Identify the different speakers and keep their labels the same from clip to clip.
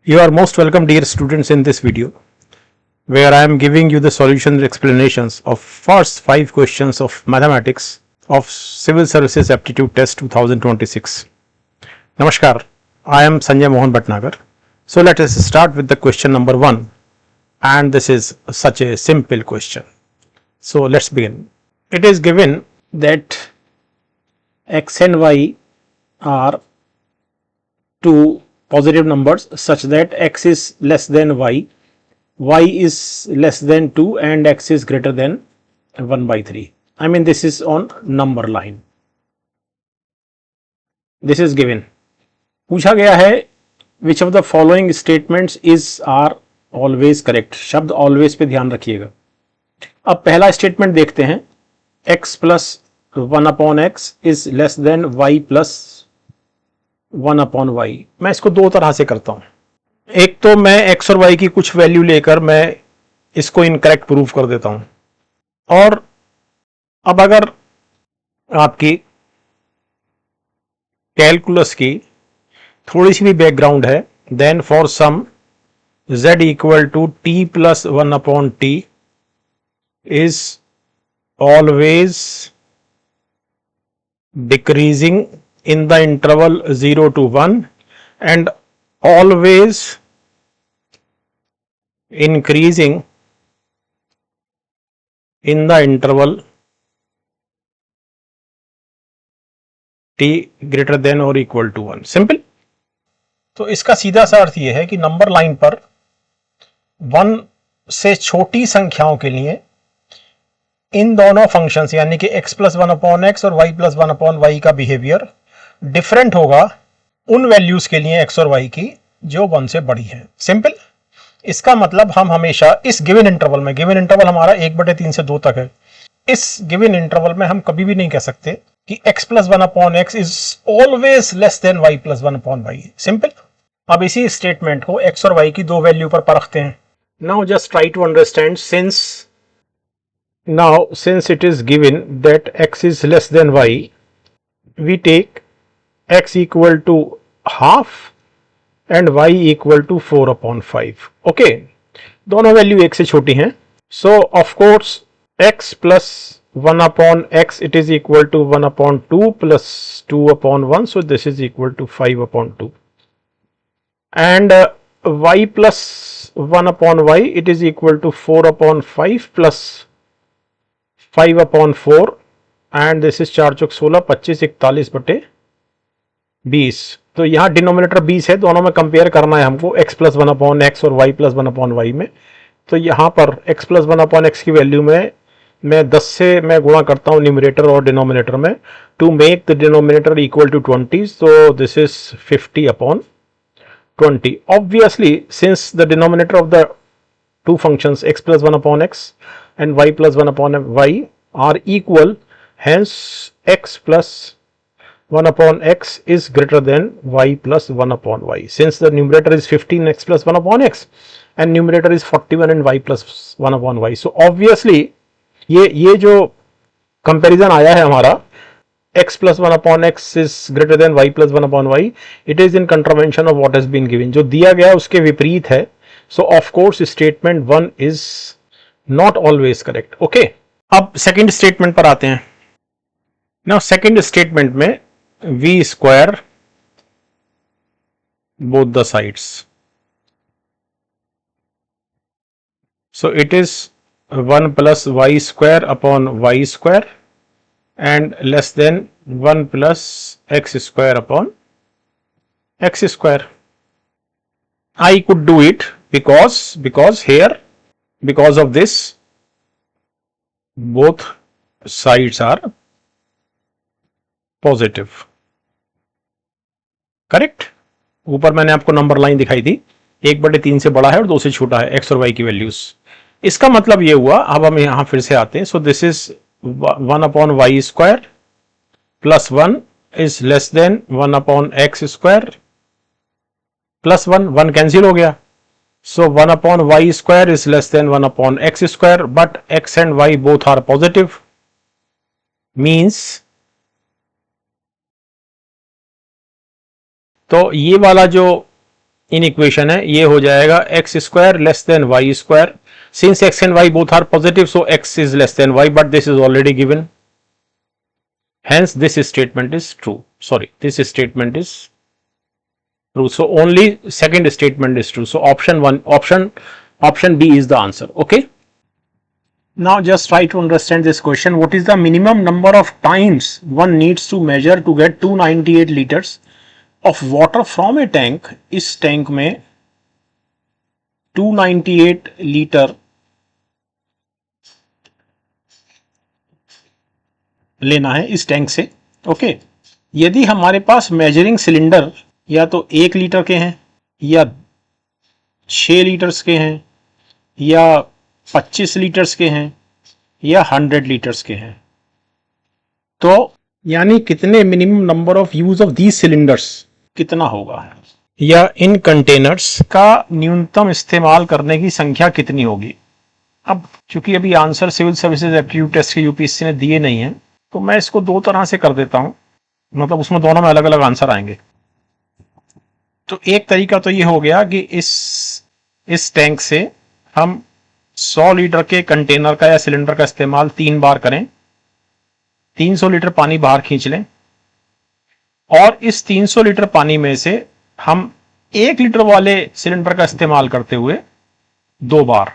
Speaker 1: You are most welcome, dear students, in this video where I am giving you the solution explanations of first 5 questions of mathematics of Civil Services Aptitude Test 2026. Namaskar, I am Sanjay Mohan Bhatnagar. So let us start with the question number 1, and this is such a simple question. So let's begin. It is given that x and y are two positive numbers such that x is less than y is less than 2 and x is greater than 1 by 3. I mean, this is on number line. This is given. पूछा गया है which of the following statements is are always correct. शब्द always पे ध्यान रखिएगा. अब पहला statement देखते हैं. x plus 1 upon x is less than y plus 1 upon y. मैं इसको दो तरह से करता हूं. एक तो मैं x और y की कुछ वैल्यू लेकर मैं इसको इनकरेक्ट प्रूव कर देता हूं. और अब अगर आपकी कैलकुलस की थोड़ी सी भी बैकग्राउंड है, then for some z equal to t plus 1 upon t is always decreasing in the interval 0 to 1 and always increasing in the interval t greater than or equal to 1. Simple. तो इसका सीधा सा अर्थ यह है कि number line पर 1 से छोटी संख्याओं के लिए इन दोनों फंक्शंस यानी कि x प्लस 1 अपॉन x और y प्लस 1 अपॉन y का बिहेवियर डिफरेंट होगा उन वैल्यूज के लिए x और y की जो 1 से बड़ी है. सिंपल. इसका मतलब हम हमेशा इस गिवन इंटरवल में, गिवन इंटरवल हमारा 1/3 से 2 तक है, इस गिवन इंटरवल में हम कभी भी नहीं कह सकते कि x plus 1 upon x is always less than y plus 1 upon y. Simple. अब इसी स्टेटमेंट को x और y की दो वैल्यू पर परखते हैं. Now just try to understand. since it is given that x is less than y, we take x equal to half and y equal to 4 upon 5. Okay, दोनों value एक से छोटी हैं. सो of course x plus 1 upon x it is equal to 1 upon 2 plus 2 upon 1, so this is equal to 5 upon 2. And y plus 1 upon y it is equal to 4 upon 5 plus 5 upon 4, and this is 4 चौक 16, 25 41 बटे 20. तो यहाँ denominator 20 है, दोनों में compare करना है हमको x plus 1 upon x और y प्लस 1 अपॉन वाई में. तो यहाँ पर x प्लस 1 अपॉन एक्स की वैल्यू में मैं 10 से मैं गुणा करता हूँ न्यूमरेटर और डिनोमिनेटर में to make the denominator equal to 20. So this is 50 upon 20. Obviously since the denominator of the two functions x plus 1 upon x and y plus 1 upon y are equal, hence x plus 1 upon x is greater than y plus 1 upon y. Since the numerator is 15 x plus 1 upon x and numerator is 41 and y plus 1 upon y, so obviously ये जो comparison आया है हमारा x plus 1 upon x is greater than y plus 1 upon y, it is in contravention of what has been given. जो दिया गया उसके विपरीत है. So of course statement 1 is not always correct. Okay. अब सेकंड स्टेटमेंट पर आते हैं. Now सेकंड स्टेटमेंट में v square both the sides. So it is 1 plus y square upon y square and less than 1 plus x square upon x square. I could do it because here, because of this, both sides are positive. Correct. ऊपर मैंने आपको number line दिखाई थी, 1/3 से बड़ा है और 2 से छोटा है x और y की वैल्यूज. इसका मतलब ये हुआ. अब हम यहां फिर से आते हैं. So this is 1 upon y square plus 1 is less than 1 upon x square plus 1 cancel हो गया. So 1 upon y square is less than 1 upon x square, but x and y both are positive, means तो ये वाला जो in equation है, ये हो जाएगा x square less than y square. Since x and y both are positive, so x is less than y, but this is already given. Hence, this statement is true. Sorry, this statement is true. So only second statement is true. So option B is the answer. Okay. Now just try to understand this question. What is the minimum number of times one needs to measure to get 298 liters of water from a tank? इस tank में 298 litre लेना है इस tank से. Okay. यदि हमारे पास measuring cylinder या तो 1 लीटर के हैं या 6 लीटर्स के हैं या 25 लीटर्स के हैं या 100 लीटर्स के हैं, तो यानी कितने minimum number of use of these cylinders कितना होगा, या इन कंटेनर्स का न्यूनतम इस्तेमाल करने की संख्या कितनी होगी. अब चूंकि अभी answer civil services aptitude test के यूपीएससी ने दिए नहीं है, तो मैं इसको दो तरह से कर देता हूं, मतलब उसमें दोनों में अलग अलग आंसर आएंगे. तो एक तरीका तो ये हो गया कि इस टैंक से हम 100 लीटर के कंटेनर का या सिलेंडर का इस्तेमाल 3 बार करें, 300 लीटर पानी बाहर खींच लें, और इस 300 लीटर पानी में से हम 1 लीटर वाले सिलेंडर का इस्तेमाल करते हुए 2 बार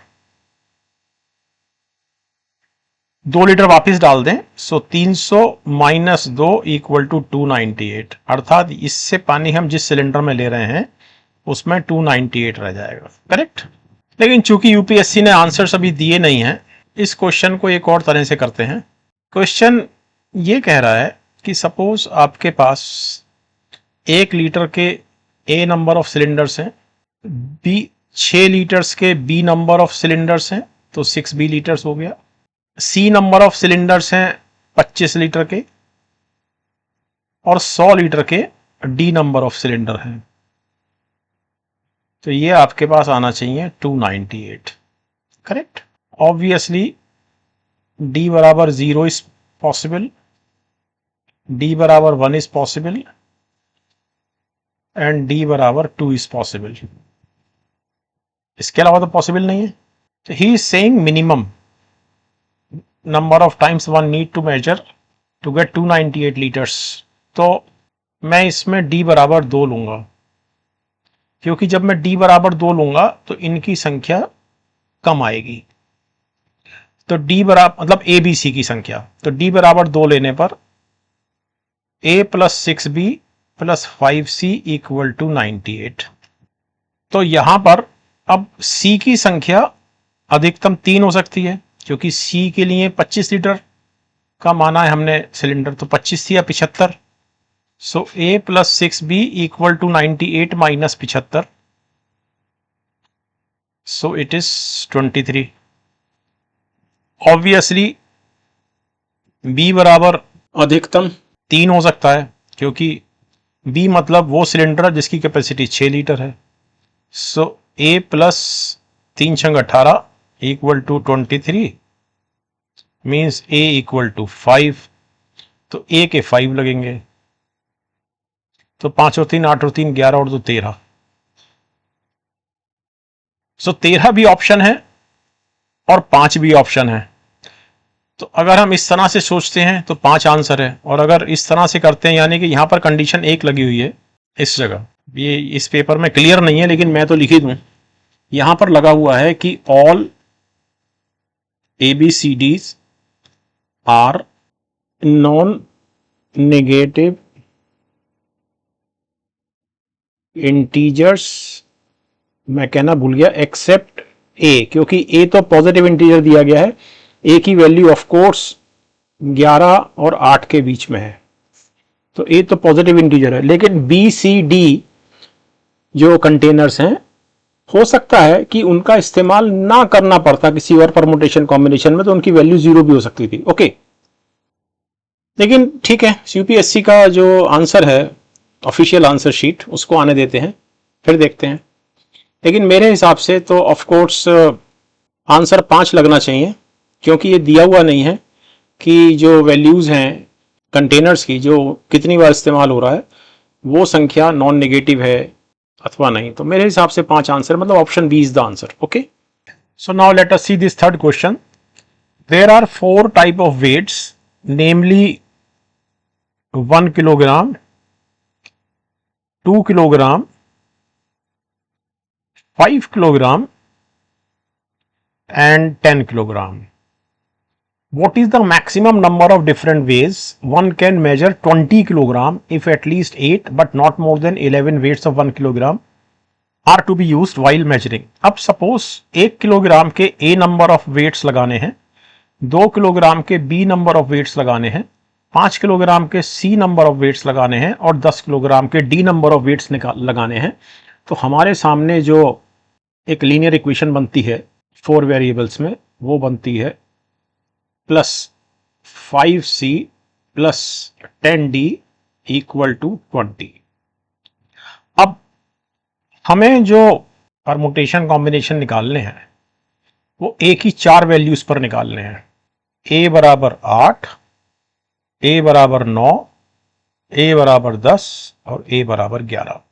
Speaker 1: 2 लीटर वापस डाल दें. सो 300 माइनस 2 इक्वल टू 298, अर्थात इससे पानी हम जिस सिलेंडर में ले रहे हैं उसमें 298 रह जाएगा. करेक्ट. लेकिन चूंकि यूपीएससी ने आंसर्स अभी दिए नहीं हैं, इस क्वेश्चन को एक और तरह से करते हैं. क्वेश्चन ये कह रहा है कि सपोज आपके पास 1 लीटर के ए नंबर ऑफ सिलेंडर्स हैं, बी 6 लीटर्स के बी नंबर ऑफ सिलेंडर्स हैं, तो 6 लीटर्स हो गया. सी नंबर ऑफ सिलेंडर्स हैं 25 लीटर के, और 100 लीटर के डी नंबर ऑफ सिलेंडर हैं. तो ये आपके पास आना चाहिए 298. करेक्ट. ऑब्वियसली डी बराबर 0 इज पॉसिबल, डी बराबर 1 इज पॉसिबल, एंड डी बराबर 2 इज पॉसिबल. इसके अलावा तो पॉसिबल नहीं है. तो he is saying minimum number of times one need to measure to get 298 litres. तो मैं इसमें d बराबर 2 लूंगा, क्योंकि जब मैं d बराबर 2 लूंगा तो इनकी संख्या कम आएगी. तो d बराबर मतलब a b c की संख्या, तो d बराबर 2 लेने पर a plus 6b plus 5c equal to 98. तो यहां पर अब c की संख्या अधिकतम 3 हो सकती है, क्योंकि C के लिए 25 लीटर का माना है हमने सिलेंडर, तो 25 या 75. So A plus 6B equal to 98 minus 75, so it is 23. Obviously B बराबर अधिकतम 3 हो सकता है, क्योंकि B मतलब वो सिलेंडर जिसकी कैपेसिटी 6 लीटर है. सो A प्लस 3 छंग 18 equal to 23 means A equal to 5. तो A के 5 लगेंगे, तो 5 और 3 8 और 3 11 और 2 13. सो 13 भी ऑप्शन है और 5 भी ऑप्शन है. तो अगर हम इस तरह से सोचते हैं तो 5 आंसर है, और अगर इस तरह से करते हैं यानी कि यहां पर कंडीशन 1 लगी हुई है इस जगह, ये इस पेपर में क्लियर नहीं है लेकिन मैं तो लिख ही दूं, यहां पर लगा हुआ है कि all ABCDs are non negative integers, मैं कहना भूल गया, एक्सेप्ट ए, क्योंकि ए तो पॉजिटिव इंटीजर दिया गया है. ए की वैल्यू ऑफ कोर्स 11 और 8 के बीच में है, तो ए तो पॉजिटिव इंटीजर है. लेकिन बी सी डी जो कंटेनर्स हैं, हो सकता है कि उनका इस्तेमाल ना करना पड़ता किसी और परमुटेशन कॉम्बिनेशन में, तो उनकी वैल्यू 0 भी हो सकती थी. ओके. लेकिन ठीक है, यूपीएससी का जो आंसर है ऑफिशियल आंसर शीट, उसको आने देते हैं, फिर देखते हैं. लेकिन मेरे हिसाब से तो ऑफ कोर्स आंसर 5 लगना चाहिए, क्योंकि ये दिया हुआ नहीं है कि जो वैल्यूज हैं कंटेनर्स की जो कितनी बार इस्तेमाल हो रहा है, वो संख्या नॉन नेगेटिव है अथवा नहीं, तो मेरे हिसाब से 5 आंसर, मतलब option B is the answer. Okay, so now let us see this third question. There are 4 type of weights, namely 1 kilogram, 2 kilogram, 5 kilogram and 10 kilogram. What is the maximum number of different ways one can measure 20 kilogram if at least 8 but not more than 11 weights of 1 kilogram are to be used while measuring? अब suppose 1 kilogram के A number of weights लगाने हैं, 2 kilogram के B number of weights लगाने हैं, 5 kilogram के C number of weights लगाने हैं और 10 किलोग्राम के D number of weights लगाने हैं. तो हमारे सामने जो एक लीनियर इक्वेशन बनती है 4 वेरिएबल्स में, वो बनती है plus 5c plus 10d equal to 20. अब हमें जो परमुटेशन कॉम्बिनेशन निकालने हैं वो एक ही 4 वैल्यूज पर निकालने हैं. a बराबर 8, a बराबर 9, a बराबर 10 और a बराबर 11.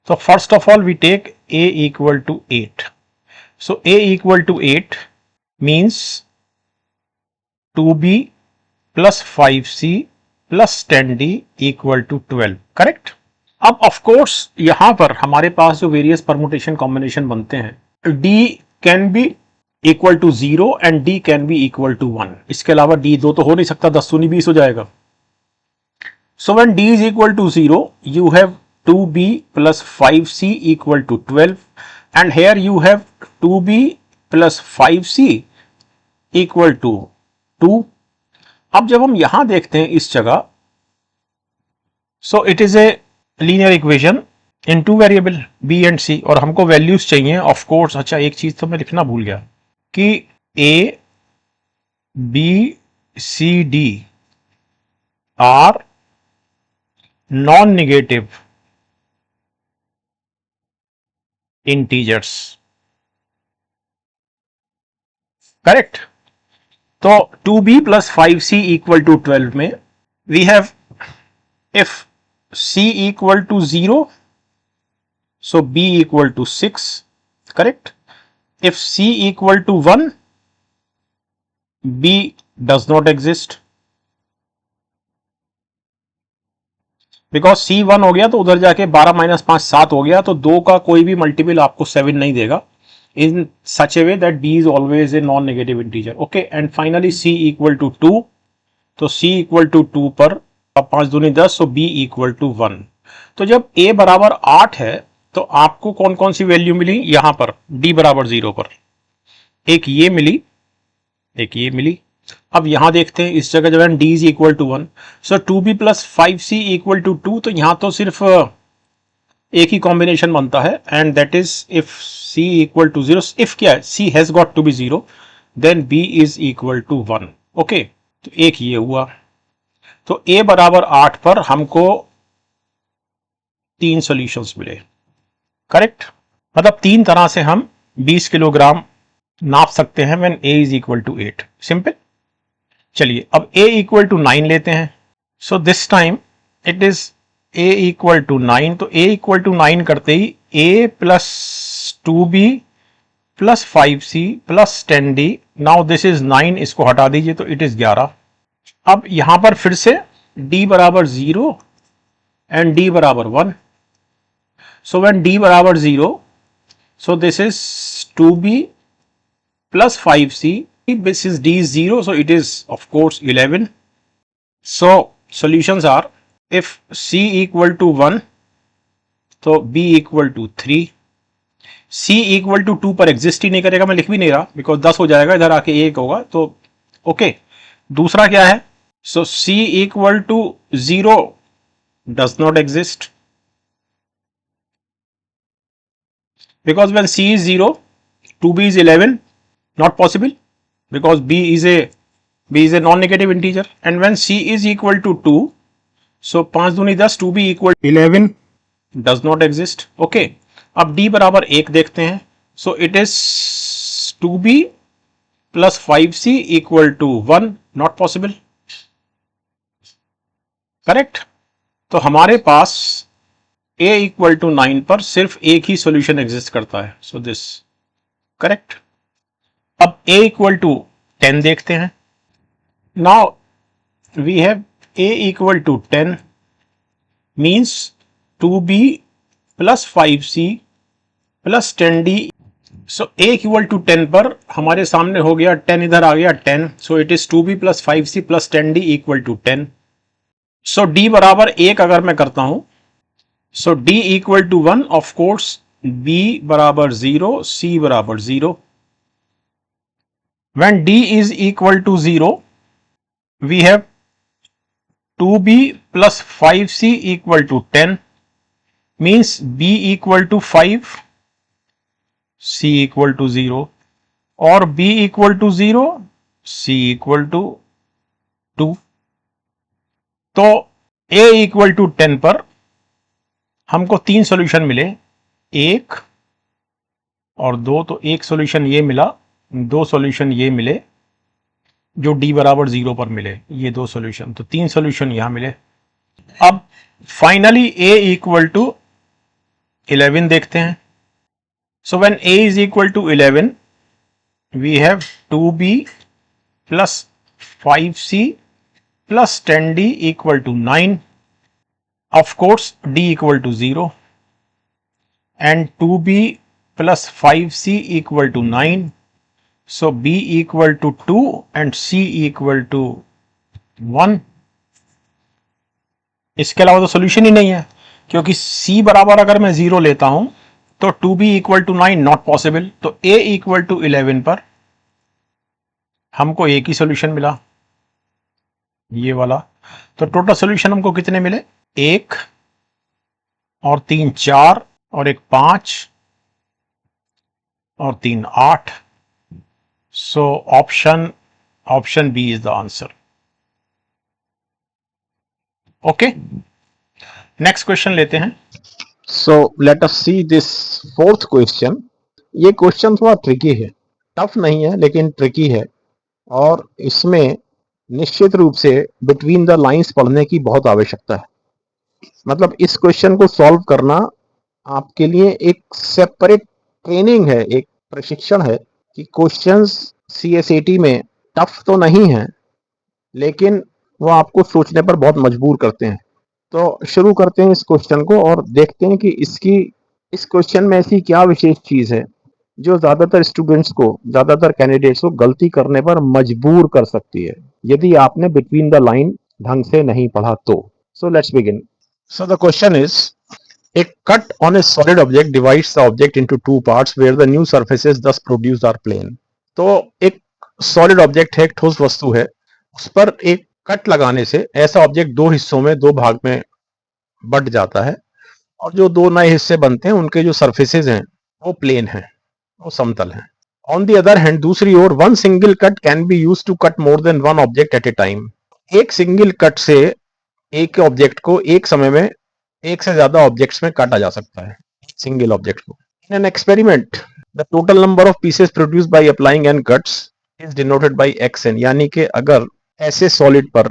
Speaker 1: So first of all we take a equal to 8. So a equal to 8 means 2b plus 5c plus 10d equal to 12. Correct? अब of course यहां पर हमारे पास जो वेरियस परमुटेशन कॉम्बिनेशन बनते हैं, d can be equal to 0 and d can be equal to 1. इसके अलावा d 2 तो हो नहीं सकता, 10 दूनी 20 हो जाएगा. So when d is equal to 0 you have 2b plus 5c equal to 12 and here you have 2b plus 5c equal to 2. अब जब हम यहां देखते हैं इस जगह, so it is a linear equation in 2 variable b and c और हमको वैल्यूज चाहिए ऑफ कोर्स. अच्छा, एक चीज तो मैं लिखना भूल गया कि a b c d are non-negative integers. Correct? तो 2b plus 5c equal to 12 में we have if c equal to 0 so b equal to 6. correct? If c equal to 1 b does not exist because C 1 हो गया तो उधर जाके 12 minus 5 7 हो गया, तो 2 का कोई भी मल्टीपल आपको 7 नहीं देगा. In such a way that b is always a non negative integer. Okay, and finally c equal to 2. तो c इक्वल टू 2 पर 5 दूनी 10, सो b इक्वल टू 1. तो जब a बराबर 8 है तो आपको कौन कौन सी वैल्यू मिली? यहां पर d बराबर 0 पर एक ये मिली, एक ये मिली. अब यहां देखते हैं इस जगह जब d is equal to 1, so 2b plus 5c equal to 2. तो यहां तो सिर्फ एक ही कॉम्बिनेशन बनता है and that is if c equal to 0. If क्या है, c has got to be 0 then b is equal to 1. Okay, तो एक ये हुआ. तो a बराबर 8 पर हमको 3 सॉल्यूशंस मिले. करेक्ट? मतलब 3 तरह से हम 20 किलोग्राम नाप सकते हैं when a is equal to 8. Simple. चलिए अब a इक्वल टू 9 लेते हैं. So this time it is a equal to 9. तो a इक्वल टू 9 करते ही a plus 2b plus 5c plus 10d. Now this is 9, इसको हटा दीजिए तो इट इज 11. अब यहां पर फिर से d बराबर 0 एंड d बराबर 1. सो व्हेन d बराबर 0 सो this is 2b plus 5c. This is d is 0, so it is of course 11. So solutions are if c equal to 1 तो b equal to 3. c equal to 2 पर exist ही नहीं करेगा, मैं लिख भी नहीं रहा बिकॉज 10 हो जाएगा, इधर आके 1 होगा तो ओके. दूसरा क्या है? सो c equal to 0 does not exist because when c is 0 2b is 11, not possible because b is a non-negative integer. and when c is equal to 2 so 5 दूनी 10, 2b equal to 11 does not exist. okay, अब d बराबर 1 देखते हैं. so it is 2b plus 5c equal to 1, not possible. Correct? तो हमारे पास a equal to 9 पर सिर्फ एक ही सॉल्यूशन एग्जिस्ट करता है, सो दिस करेक्ट। अब a इक्वल टू 10 देखते हैं। Now we have a equal to 10 means 2b plus 5c plus 10d। So a equal to 10 पर हमारे सामने हो गया 10, इधर आ गया 10, so it is 2b plus 5c plus 10d equal to 10। So d बराबर 1 अगर मैं करता हूं, so d equal to 1, of course b बराबर 0, c बराबर 0। When d is equal to 0 we have 2b plus 5c equal to 10 means b equal to 5, c equal to 0 और b equal to 0, c equal to 2। तो a equal to 10 पर हमको 3 solution मिले, 1 और 2, तो एक सॉल्यूशन ये मिला, 2 सॉल्यूशन ये मिले जो d बराबर 0 पर मिले, ये 2 सॉल्यूशन, तो 3 सॉल्यूशन यहां मिले। अब फाइनली a इक्वल टू 11 देखते हैं। So when a is equal to 11 we have 2b plus 5c plus 10d equal to 9। Of course d equal to 0 and 2b plus 5c equal to 9, so b equal to 2 and c equal to 1। इसके अलावा तो solution ही नहीं है, क्योंकि c बराबर अगर मैं 0 लेता हूं तो 2b equal to 9 not possible. तो a इक्वल टू 11 पर हमको एक ही सोल्यूशन मिला, ये वाला। तो टोटल सोल्यूशन हमको कितने मिले, 1 और 3 4 और 1 5 और 3 8। So option B is the answer. Okay, next question लेते हैं।
Speaker 2: So let us see this fourth question. ये क्वेश्चन थोड़ा ट्रिकी है, टफ नहीं है लेकिन ट्रिकी है, और इसमें निश्चित रूप से बिटवीन द लाइंस पढ़ने की बहुत आवश्यकता है। मतलब इस क्वेश्चन को सॉल्व करना आपके लिए एक सेपरेट ट्रेनिंग है, एक प्रशिक्षण है कि क्वेश्चंस CSAT में टफ तो नहीं है लेकिन वो आपको सोचने पर बहुत मजबूर करते हैं। तो शुरू करते हैं इस क्वेश्चन को और देखते हैं कि इस क्वेश्चन में ऐसी क्या विशेष चीज है जो ज्यादातर स्टूडेंट्स को, ज्यादातर कैंडिडेट्स को गलती करने पर मजबूर कर सकती है यदि आपने बिटवीन द लाइन ढंग से नहीं पढ़ा तो। So let's begin. So the question is, a cut on a solid object divides the object into two parts where the new surfaces thus produced are plane। तो एक सॉलिड ऑब्जेक्ट है, एक ठोस वस्तु है, उस पर एक कट लगाने से ऐसा ऑब्जेक्ट दो हिस्सों में, दो भाग में बट जाता है, और जो दो नए हिस्से बनते हैं उनके जो सरफेसेस हैं वो प्लेन हैं, वो समतल हैं। ऑन दी अदर हैंड, दूसरी ओर, one single cut can be use to cut more than one object at a time. एक सिंगल कट से एक ऑब्जेक्ट को एक समय में एक से ज्यादा ऑब्जेक्ट्स में काटा जा सकता है, सिंगल ऑब्जेक्ट को। In an experiment the total number of pieces produced by applying n cuts is denoted by xn। यानी कि अगर ऐसे सॉलिड पर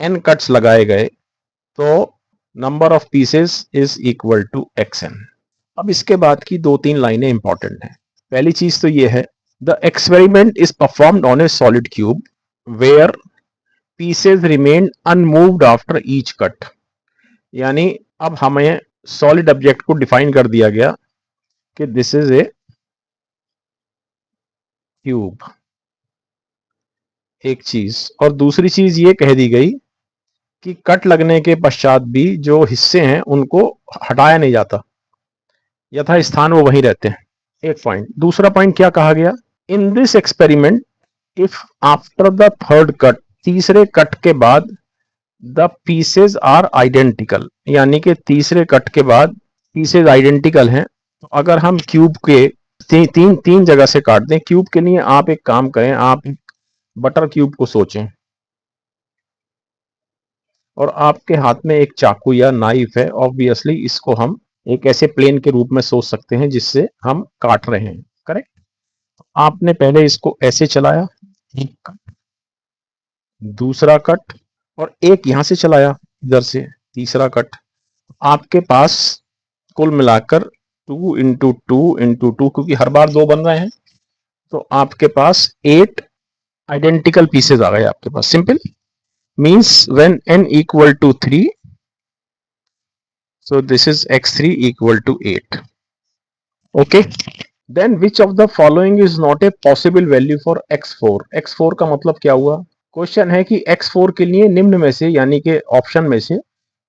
Speaker 2: n कट्स लगाए गए तो number of pieces is equal to xn। अब इसके बाद की 2-3 लाइनें इंपॉर्टेंट हैं। पहली चीज तो ये है, the experiment is performed on A solid cube where pieces remain unmoved after each cut. यानी अब हमें सॉलिड ऑब्जेक्ट को डिफाइन कर दिया गया कि दिस इज ए क्यूब, एक चीज। और दूसरी चीज ये कह दी गई कि कट लगने के पश्चात भी जो हिस्से हैं उनको हटाया नहीं जाता, यथा स्थान वो वहीं रहते हैं। एक पॉइंट। दूसरा पॉइंट क्या कहा गया, in this experiment if after the third cut, तीसरे कट के बाद, द पीसेज आर आइडेंटिकल, यानी कि तीसरे कट के बाद पीसेज आइडेंटिकल हैं। तो अगर हम क्यूब के तीन जगह से काट दें, क्यूब के लिए आप एक काम करें, आप बटर क्यूब को सोचें और आपके हाथ में एक चाकू या नाइफ है, ऑब्वियसली इसको हम एक ऐसे प्लेन के रूप में सोच सकते हैं जिससे हम काट रहे हैं, करेक्ट। आपने पहले इसको ऐसे चलाया, एक कट, दूसरा कट, और एक यहां से चलाया इधर से, तीसरा कट। आपके पास कुल मिलाकर 2 इंटू 2 इंटू 2, क्योंकि हर बार 2 बन रहे हैं, तो आपके पास 8 आइडेंटिकल पीसेज आ गए आपके पास। Simple means when n equal to 3, so this is x3 equal to 8. Okay, then which of the following is not a possible value for x4? x4 का मतलब क्या हुआ? क्वेश्चन है कि x4 के लिए निम्न में से, यानी कि ऑप्शन में से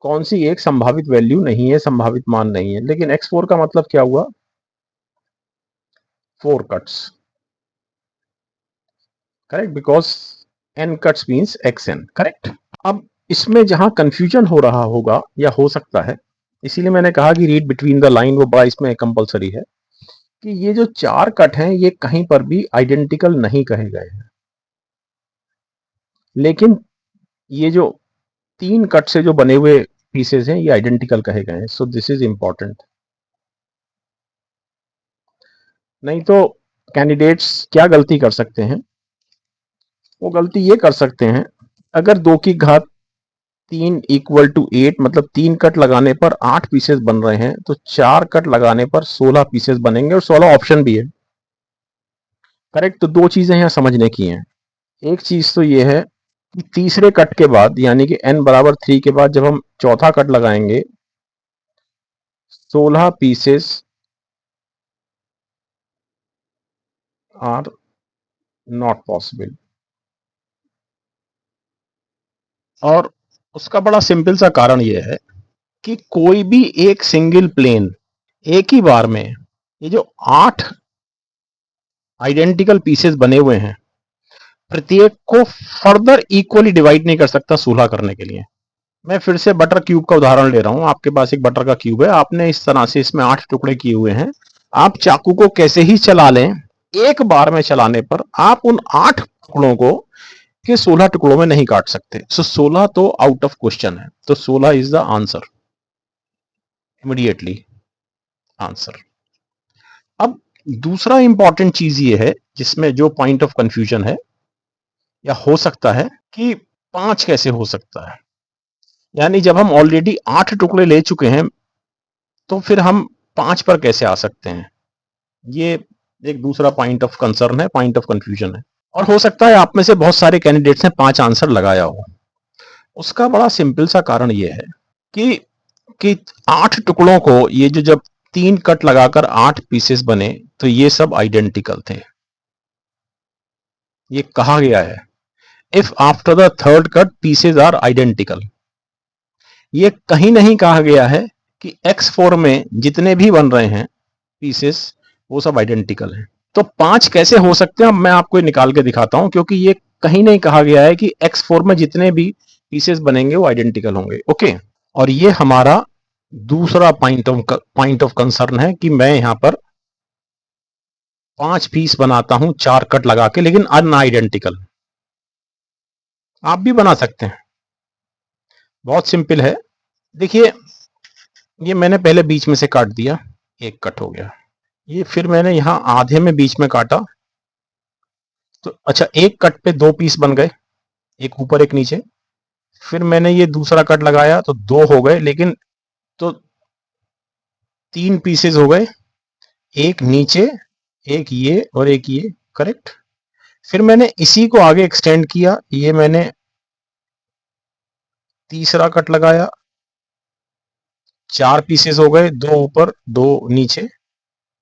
Speaker 2: कौन सी एक संभावित वैल्यू नहीं है, संभावित मान नहीं है। लेकिन x4 का मतलब क्या हुआ? 4 cuts, correct, because n cuts means xn, correct. अब इसमें जहां कंफ्यूजन हो रहा होगा या हो सकता है, इसीलिए मैंने कहा कि रीड बिटवीन द लाइन, वो बड़ा इसमें कंपलसरी है, कि ये जो 4 कट हैं ये कहीं पर भी आइडेंटिकल नहीं कहे गए हैं, लेकिन ये जो 3 कट से जो बने हुए पीसेस हैं ये आइडेंटिकल कहे गए हैं। So this is important. नहीं तो कैंडिडेट्स क्या गलती कर सकते हैं? वो गलती ये कर सकते हैं, अगर 2 की घात 3 इक्वल टू 8, मतलब 3 कट लगाने पर 8 पीसेस बन रहे हैं, तो 4 कट लगाने पर 16 पीसेस बनेंगे, और 16 ऑप्शन भी है, करेक्ट। तो 2 चीजें यहां समझने की हैं। एक चीज तो ये है कि तीसरे कट के बाद, यानी कि n बराबर 3 के बाद जब हम चौथा कट लगाएंगे, 16 पीसेस आर नॉट पॉसिबल। और उसका बड़ा सिंपल सा कारण यह है कि कोई भी एक सिंगल प्लेन एक ही बार में, ये जो 8 आइडेंटिकल पीसेस बने हुए हैं, प्रत्येक को फर्दर इक्वली डिवाइड नहीं कर सकता 16 करने के लिए। मैं फिर से बटर क्यूब का उदाहरण ले रहा हूं। आपके पास एक बटर का क्यूब है, आपने इस तरह से इसमें 8 टुकड़े किए हुए हैं। आप चाकू को कैसे ही चला लें, एक बार में चलाने पर आप उन 8 टुकड़ों को के 16 टुकड़ों में नहीं काट सकते। सो 16 तो आउट ऑफ क्वेश्चन है। तो 16 is the answer, immediately answer. अब दूसरा इंपॉर्टेंट चीज ये है, जिसमें जो पॉइंट ऑफ कंफ्यूजन है या हो सकता है, कि 5 कैसे हो सकता है। यानी जब हम ऑलरेडी 8 टुकड़े ले चुके हैं, तो फिर हम 5 पर कैसे आ सकते हैं? ये एक दूसरा पॉइंट ऑफ कंसर्न है, पॉइंट ऑफ कंफ्यूजन है। और हो सकता है आप में से बहुत सारे कैंडिडेट्स ने 5 आंसर लगाया हो। उसका बड़ा सिंपल सा कारण ये है कि 8 टुकड़ों को, ये जो जब 3 कट लगाकर 8 पीसेस बने, तो ये सब आइडेंटिकल थे। ये कहा गया है, if after the third cut pieces are identical. ये कहीं नहीं कहा गया है कि x4 में जितने भी बन रहे हैं पीसेस, वो सब आइडेंटिकल हैं। तो 5 कैसे हो सकते हैं, अब मैं आपको निकाल के दिखाता हूं, क्योंकि ये कहीं नहीं कहा गया है कि x4 में जितने भी पीसेस बनेंगे वो आइडेंटिकल होंगे। ओके, और ये हमारा दूसरा पॉइंट ऑफ कंसर्न है कि मैं यहां पर 5 पीस बनाता हूं 4 कट लगा के, लेकिन अनआइडेंटिकल। आप भी बना सकते हैं, बहुत सिंपल है। देखिए, ये मैंने पहले बीच में से काट दिया, एक कट हो गया। ये फिर मैंने यहां आधे में बीच में काटा, तो अच्छा, एक कट पे 2 पीस बन गए, एक ऊपर एक नीचे। फिर मैंने ये दूसरा कट लगाया तो 2 हो गए, लेकिन तो 3 पीसेस हो गए, एक नीचे, एक ये और एक ये, करेक्ट। फिर मैंने इसी को आगे एक्सटेंड किया, ये मैंने तीसरा कट लगाया, 4 पीसेस हो गए, 2 ऊपर 2 नीचे।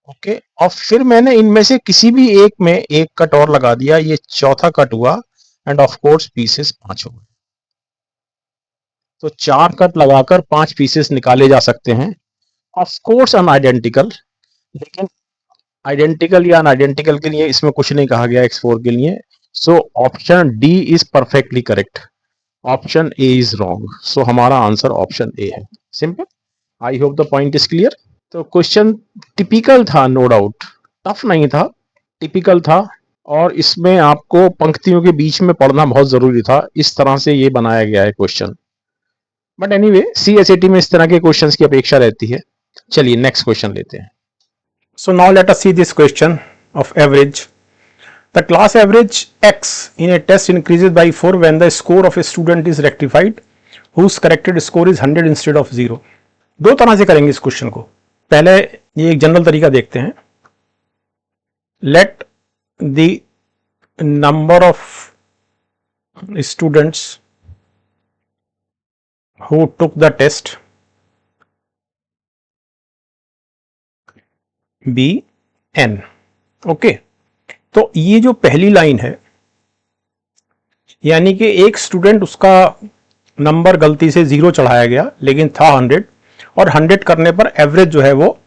Speaker 2: ओके, और फिर मैंने इनमें से किसी भी एक में एक कट और लगा दिया, ये चौथा कट हुआ, एंड ऑफ कोर्स पीसेस 5 हो गए। तो 4 कट लगाकर 5 पीसेस निकाले जा सकते हैं, ऑफ कोर्स अनआइडेंटिकल। लेकिन आइडेंटिकल या अनआइडेंटिकल के लिए इसमें कुछ नहीं कहा गया x4 के लिए। So option D is perfectly correct, option A is wrong. So हमारा आंसर ऑप्शन ए है। Simple, I hope the point is clear. तो क्वेश्चन टिपिकल था, नो डाउट, टफ नहीं था, टिपिकल था। और इसमें आपको पंक्तियों के बीच में पढ़ना बहुत जरूरी था, इस तरह से ये बनाया गया है क्वेश्चन। बट एनीवे, CSAT में इस तरह के क्वेश्चंस की अपेक्षा रहती है। चलिए नेक्स्ट क्वेश्चन लेते हैं।
Speaker 1: So now let us see this question of average. The class average X in a test increases by 4 when the score of a student is rectified whose corrected score is 100 instead of 0. दो तरह से करेंगे इस question को। पहले ये एक general तरीका देखते हैं. Let the number of students who took the test be n. Okay, तो ये जो पहली लाइन है, यानी कि एक स्टूडेंट, उसका नंबर गलती से 0 चढ़ाया गया लेकिन था 100, और 100 करने पर एवरेज जो है वो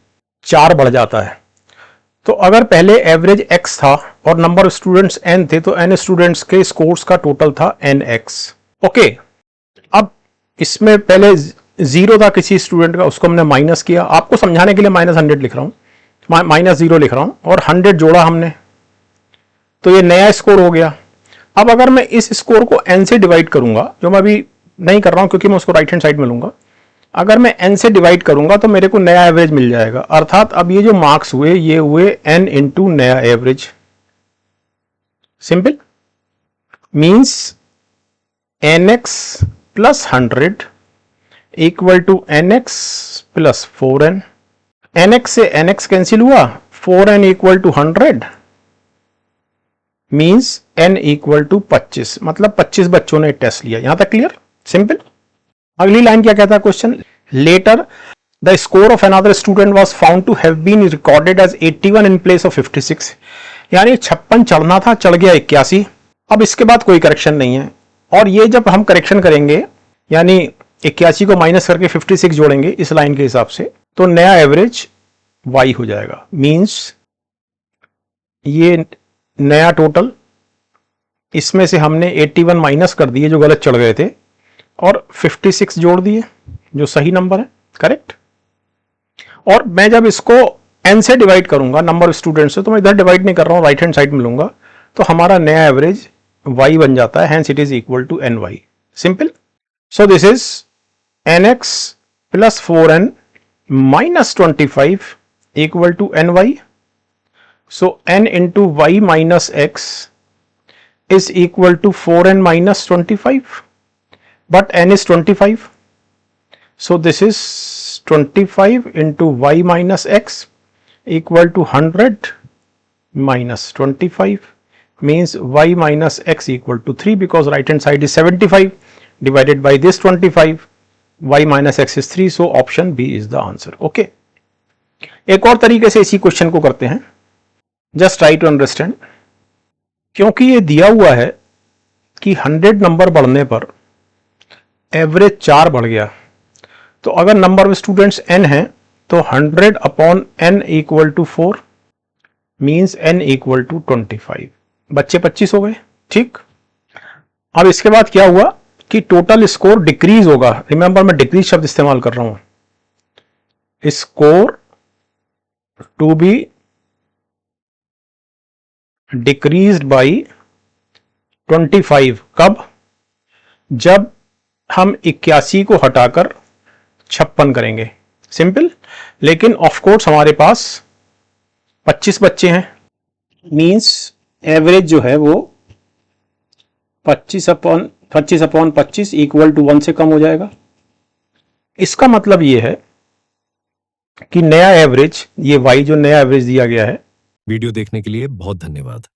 Speaker 1: 4 बढ़ जाता है. तो अगर पहले एवरेज x था और नंबर ऑफ स्टूडेंट्स n थे, तो n स्टूडेंट्स के स्कोर्स का टोटल था nx. ओके, अब इसमें पहले 0 था किसी स्टूडेंट का, उसको हमने माइनस किया. आपको समझाने के लिए -100 लिख रहा हूं, -0 लिख रहा हूं, और 100 जोड़ा हमने, तो ये नया स्कोर हो गया. अब अगर मैं इस स्कोर को n से डिवाइड करूंगा, जो मैं अभी नहीं कर रहा हूं क्योंकि मैं उसको राइट हैंड साइड में लूंगा, अगर मैं n से डिवाइड करूंगा तो मेरे को नया एवरेज मिल जाएगा. अर्थात अब ये जो मार्क्स हुए, ये हुए n इंटू नया average. Simple means nx plus 100 equal to nx plus 4n. nx से nx कैंसिल हुआ, 4n equal to 100 means n equal to 25. मतलब 25 बच्चों ने टेस्ट लिया. यहां तक क्लियर? सिंपल. अगली लाइन क्या कहता है question? Later the score of another student was found to have been recorded as 81 in place of 56. यानी 56 चढ़ना था, चढ़ गया 81. अब इसके बाद कोई करेक्शन नहीं है, और ये जब हम करेक्शन करेंगे, यानी 81 को माइनस करके 56 जोड़ेंगे इस लाइन के हिसाब से, तो नया एवरेज y हो जाएगा. मींस ये नया टोटल, इसमें से हमने 81 माइनस कर दिए जो गलत चढ़ गए थे, और 56 जोड़ दिए जो सही नंबर है. करेक्ट. और मैं जब इसको n से डिवाइड करूंगा, नंबर ऑफ स्टूडेंट्स से, तो मैं इधर डिवाइड नहीं कर रहा हूं, राइट हैंड साइड में लूंगा, तो हमारा नया एवरेज y बन जाता है. Hence it is equal to ny. Simple. So this is nx plus 4n minus 25 equal to ny. So n into y minus x is equal to 4n minus 25, but n is 25, so this is 25 into y minus x equal to 100 minus 25 means y minus x equal to 3, because right hand side is 75 divided by this 25, y minus x is 3, so option B is the answer. Okay, एक और तरीके से इसी question को करते हैं. Just try to understand. क्योंकि ये दिया हुआ है कि 100 नंबर बढ़ने पर एवरेज 4 बढ़ गया, तो अगर नंबर ऑफ स्टूडेंट्स n है तो 100 upon n equal to 4 means n equal to 25. बच्चे 25 हो गए. ठीक. अब इसके बाद क्या हुआ कि टोटल स्कोर डिक्रीज होगा. रिमेंबर मैं डिक्रीज शब्द इस्तेमाल कर रहा हूं. Score to be decreased by 25. कब? जब हम 81 को हटाकर 56 करेंगे. सिंपल. लेकिन ऑफ कोर्स हमारे पास 25 बच्चे हैं, मींस एवरेज जो है वो 25 अपॉन 25 इक्वल टू 1 से कम हो जाएगा. इसका मतलब ये है कि नया एवरेज, ये y जो नया एवरेज दिया गया है.
Speaker 3: वीडियो देखने के लिए बहुत धन्यवाद.